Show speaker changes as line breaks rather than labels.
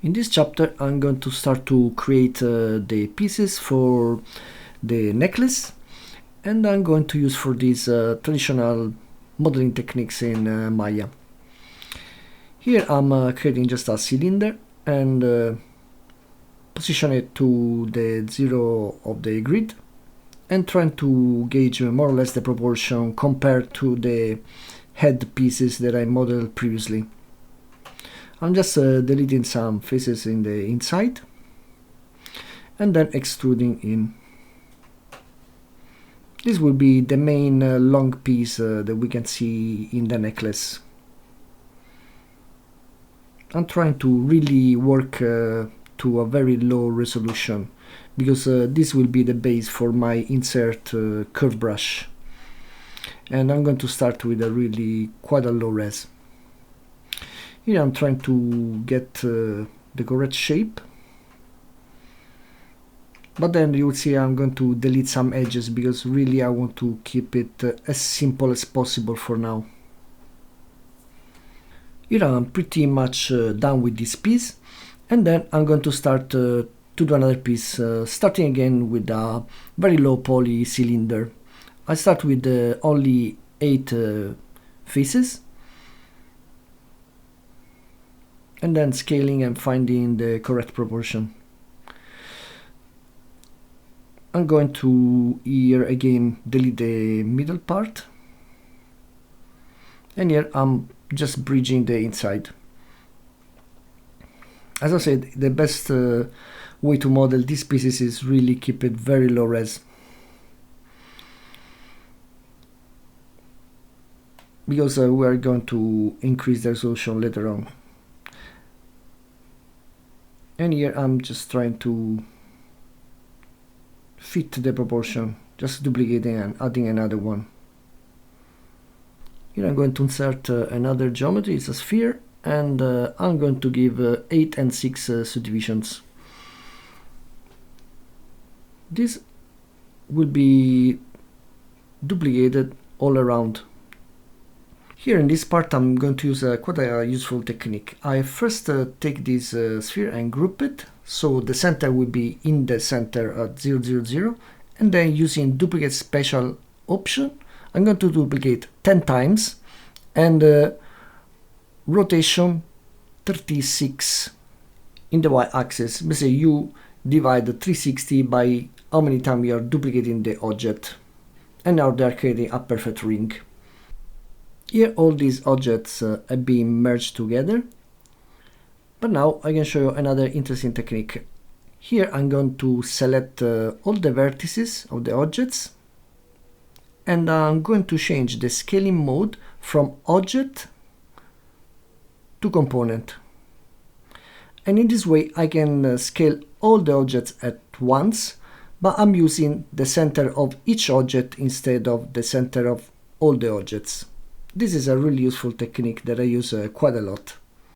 In this chapter I'm going to start to create the pieces for the necklace, and I'm going to use for these traditional modeling techniques in Maya. Here I'm creating just a cylinder and position it to the 0 of the grid and trying to gauge more or less the proportion compared to the head pieces that I modeled previously. I'm just deleting some faces in the inside and then extruding in. This will be the main long piece that we can see in the necklace. I'm trying to really work to a very low resolution because this will be the base for my insert curve brush, and I'm going to start with a really quite a low res. Here I'm trying to get the correct shape, but then you will see I'm going to delete some edges because really I want to keep it as simple as possible for now. Here I'm pretty much done with this piece, and then I'm going to start to do another piece, starting again with a very low poly cylinder. I start with only 8 faces, and then scaling and finding the correct proportion. I'm going to here again delete the middle part, and here I'm just bridging the inside. As I said, the best way to model these pieces is really keep it very low res, because we are going to increase the resolution later on. And here I'm just trying to fit the proportion, just duplicating and adding another one. Here I'm going to insert another geometry, it's a sphere, and I'm going to give 8 and 6 subdivisions. This will be duplicated all around. Here in this part I'm going to use quite a useful technique. I first take this sphere and group it, so the center will be in the center at 0, 0, 0, and then using duplicate special option I'm going to duplicate 10 times and rotation 36 in the y-axis. Basically you divide the 360 by how many times you are duplicating the object, and now they are creating a perfect ring. Here all these objects have been merged together, but now I can show you another interesting technique. Here I'm going to select all the vertices of the objects, and I'm going to change the scaling mode from object to component. And in this way I can scale all the objects at once, but I'm using the center of each object instead of the center of all the objects. This is a really useful technique that I use quite a lot.